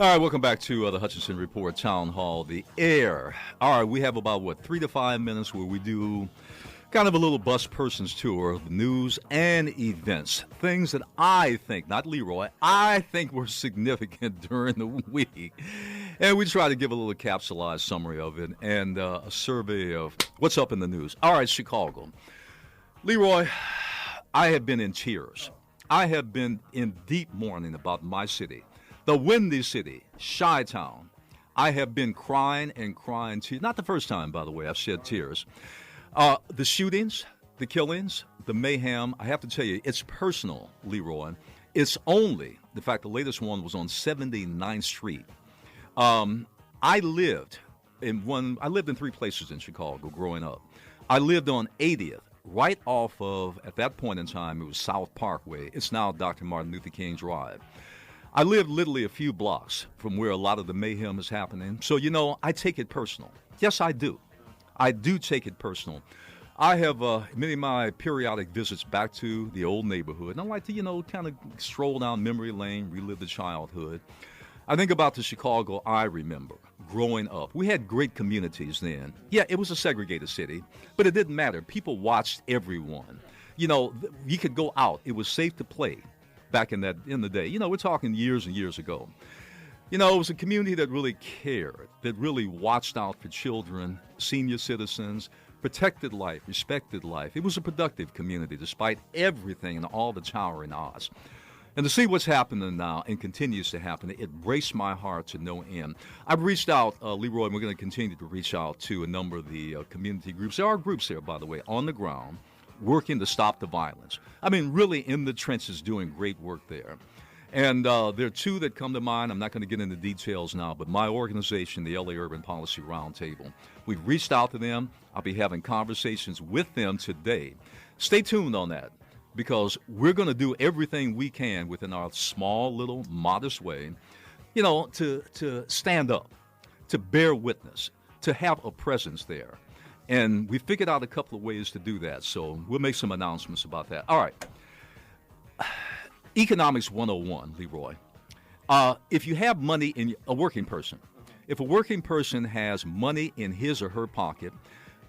All right, welcome back to the Hutchinson Report Town Hall, the air. All right, we have about, 3 to 5 minutes where we do kind of a little bus person's tour of the news and events. Things that I think, not Leroy, I think were significant during the week. And we try to give a little capsulized summary of it and a survey of what's up in the news. All right, Chicago. Leroy, I have been in tears. I have been in deep mourning about my city. The Windy City, Chi-Town. I have been crying and crying tears. Not the first time, by the way, I've shed tears. The shootings, the killings, the mayhem, I have to tell you, it's personal, Leroy. It's only the fact the latest one was on 79th Street. I lived in three places in Chicago growing up. I lived on 80th, right off of, at that point in time, it was South Parkway. It's now Dr. Martin Luther King Drive. I live literally a few blocks from where a lot of the mayhem is happening. So, I take it personal. Yes, I do. I do take it personal. I have many of my periodic visits back to the old neighborhood. And I like to, kind of stroll down memory lane, relive the childhood. I think about the Chicago I remember growing up. We had great communities then. Yeah, it was a segregated city, but it didn't matter. People watched everyone. You could go out. It was safe to play. Back in the day. We're talking years and years ago. It was a community that really cared, that really watched out for children, senior citizens, protected life, respected life. It was a productive community despite everything and all the towering odds. And to see what's happening now and continues to happen, it breaks my heart to no end. I've reached out, Leroy, and we're going to continue to reach out to a number of the community groups. There are groups there, by the way, on the ground, working to stop the violence. I mean, really in the trenches doing great work there. And there are two that come to mind. I'm not going to get into details now, but my organization, the LA Urban Policy Roundtable, we've reached out to them. I'll be having conversations with them today. Stay tuned on that because we're going to do everything we can within our small, little, modest way, to stand up, to bear witness, to have a presence there. And we figured out a couple of ways to do that, so we'll make some announcements about that. All right. Economics 101, Leroy. If you have money in a working person, if a working person has money in his or her pocket,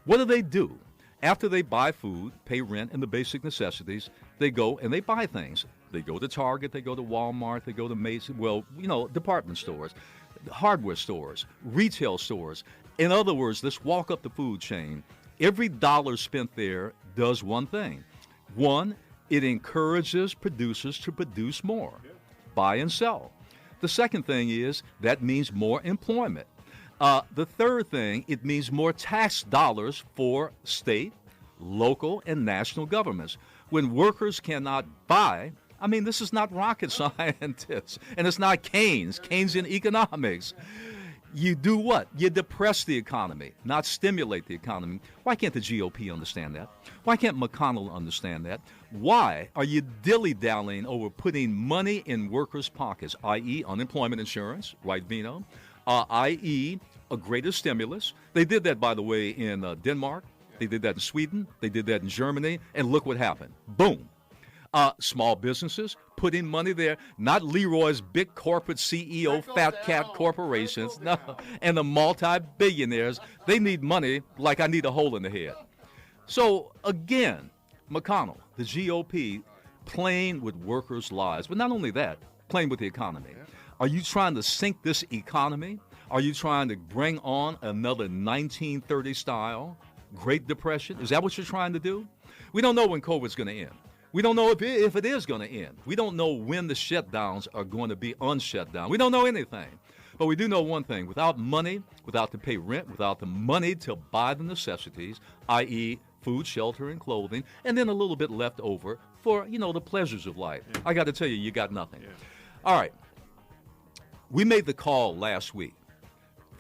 what do? After they buy food, pay rent, and the basic necessities, they go and they buy things. They go to Target, they go to Walmart, they go to Macy's, department stores, hardware stores, retail stores. In other words, let's walk up the food chain. Every dollar spent there does one thing. One, it encourages producers to produce more, buy and sell. The second thing is that means more employment. The third thing, it means more tax dollars for state, local, and national governments. When workers cannot buy, this is not rocket scientists, and it's not Keynesian economics. You do what? You depress the economy, not stimulate the economy. Why can't the GOP understand that? Why can't McConnell understand that? Why are you dilly-dallying over putting money in workers' pockets, i.e. unemployment insurance, right, Vino, i.e. a greater stimulus? They did that, by the way, in Denmark. They did that in Sweden. They did that in Germany. And look what happened. Boom. Small businesses, putting money there, not Leroy's big corporate CEO, fat cat corporations, no, and the multi-billionaires. They need money like I need a hole in the head. So, again, McConnell, the GOP, playing with workers' lives. But not only that, playing with the economy. Are you trying to sink this economy? Are you trying to bring on another 1930 style Great Depression? Is that what you're trying to do? We don't know when COVID's going to end. We don't know if it is going to end. We don't know when the shutdowns are going to be unshut down. We don't know anything. But we do know one thing. Without money, without to pay rent, without the money to buy the necessities, i.e. food, shelter, and clothing, and then a little bit left over for, the pleasures of life. Yeah. I got to tell you got nothing. Yeah. All right. We made the call last week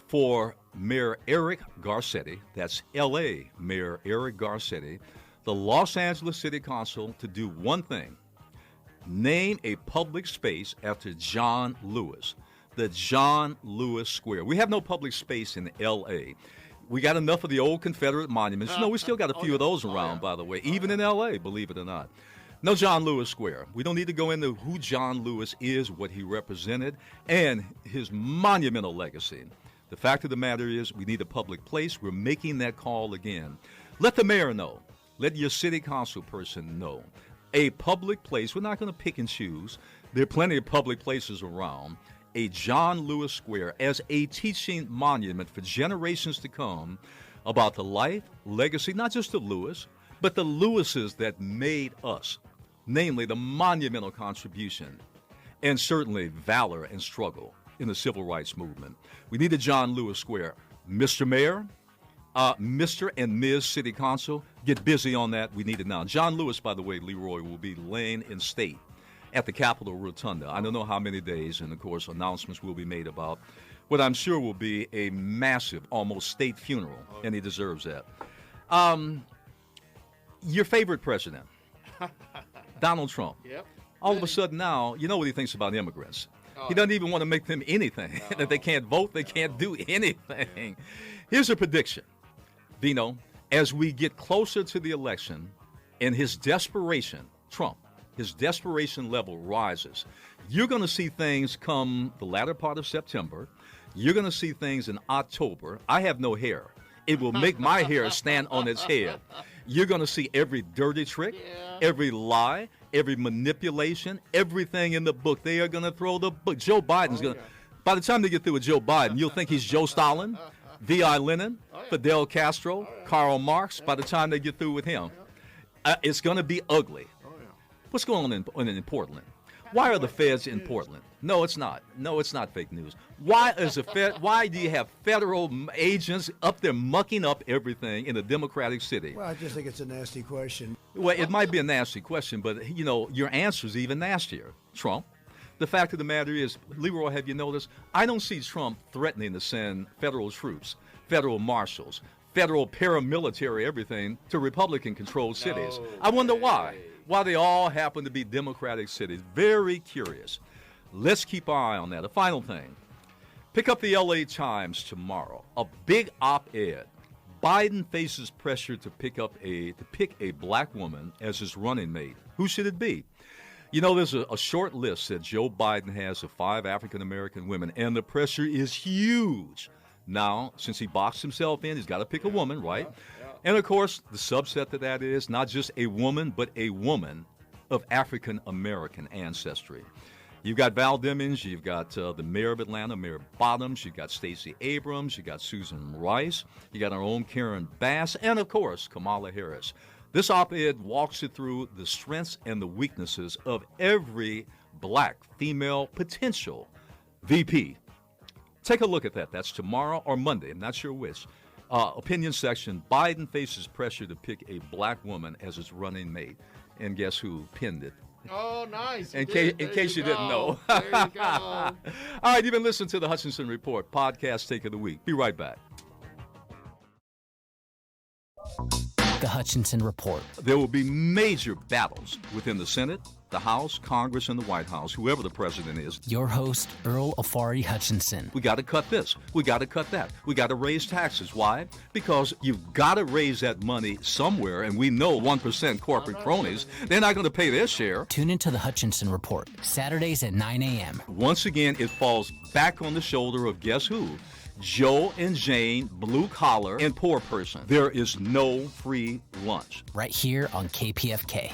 for Mayor Eric Garcetti, that's L.A. Mayor Eric Garcetti, the Los Angeles City Council, to do one thing: name a public space after John Lewis, the John Lewis Square. We have no public space in L.A. We got enough of the old Confederate monuments. We still got a few of those around, by the way, even in L.A., believe it or not. No John Lewis Square. We don't need to go into who John Lewis is, what he represented, and his monumental legacy. The fact of the matter is we need a public place. We're making that call again. Let the mayor know. Let your city council person know. A public place. We're not going to pick and choose. There are plenty of public places around. A John Lewis Square as a teaching monument for generations to come about the life, legacy, not just of Lewis, but the Lewises that made us, namely the monumental contribution and certainly valor and struggle in the civil rights movement. We need a John Lewis Square. Mr. Mayor, Mr. and Ms. City Council, get busy on that. We need it now. John Lewis, by the way, Leroy, will be laying in state at the Capitol Rotunda. I don't know how many days, and of course announcements will be made about what I'm sure will be a massive, almost state funeral, and he deserves that. Your favorite president, Donald Trump. Yep. All of a sudden now, you know what he thinks about immigrants. He doesn't even want to make them anything. That they can't vote, they can't do anything. Here's a prediction, Vino, as we get closer to the election and his desperation, Trump, his desperation level rises. You're going to see things come the latter part of September. You're going to see things in October. I have no hair. It will make my hair stand on its head. You're going to see every dirty trick, every lie, every manipulation, everything in the book. They are going to throw the book. Joe Biden's going to, by the time they get through with Joe Biden, you'll think he's Joe Stalin, V.I. Lenin, Fidel Castro, Karl Marx, by the time they get through with him. It's going to be ugly. What's going on in Portland? Why are the feds in Portland? No, it's not. No, it's not fake news. Why do you have federal agents up there mucking up everything in a democratic city? Well, I just think it's a nasty question. Well, it might be a nasty question, but, you know, your answer is even nastier, Trump. The fact of the matter is, Leroy, have you noticed? I don't see Trump threatening to send federal troops, federal marshals, federal paramilitary everything to Republican-controlled cities. I wonder why. Why they all happen to be Democratic cities. Very curious. Let's keep our eye on that. A final thing. Pick up the L.A. Times tomorrow. A big op-ed. Biden faces pressure to pick a black woman as his running mate. Who should it be? You know, there's a short list that Joe Biden has of 5 African-American women, and the pressure is huge. Now, since he boxed himself in, he's got to pick a woman, right? And, of course, the subset to that is not just a woman, but a woman of African-American ancestry. You've got Val Demings, you've got the mayor of Atlanta, Mayor Bottoms, you've got Stacey Abrams, you've got Susan Rice, you got our own Karen Bass, and, of course, Kamala Harris. This op-ed walks you through the strengths and the weaknesses of every black female potential VP. Take a look at that. That's tomorrow or Monday. I'm not sure which. Opinion section, Biden faces pressure to pick a black woman as his running mate. And guess who pinned it? Oh, nice. In case you didn't know. There you go. All right, you've been listening to the Hutchinson Report, podcast take of the week. Be right back. The Hutchinson Report. There will be major battles within the Senate, the House, Congress, and the White House, whoever the president is. Your host, Earl Afari Hutchinson. We got to cut this. We got to cut that. We got to raise taxes. Why? Because you've got to raise that money somewhere, and we know 1% corporate cronies, they're not going to pay their share. Tune into the Hutchinson Report, Saturdays at 9 a.m. Once again, it falls back on the shoulder of guess who? Joe and Jane, blue collar and poor person. There is no free lunch. Right here on KPFK.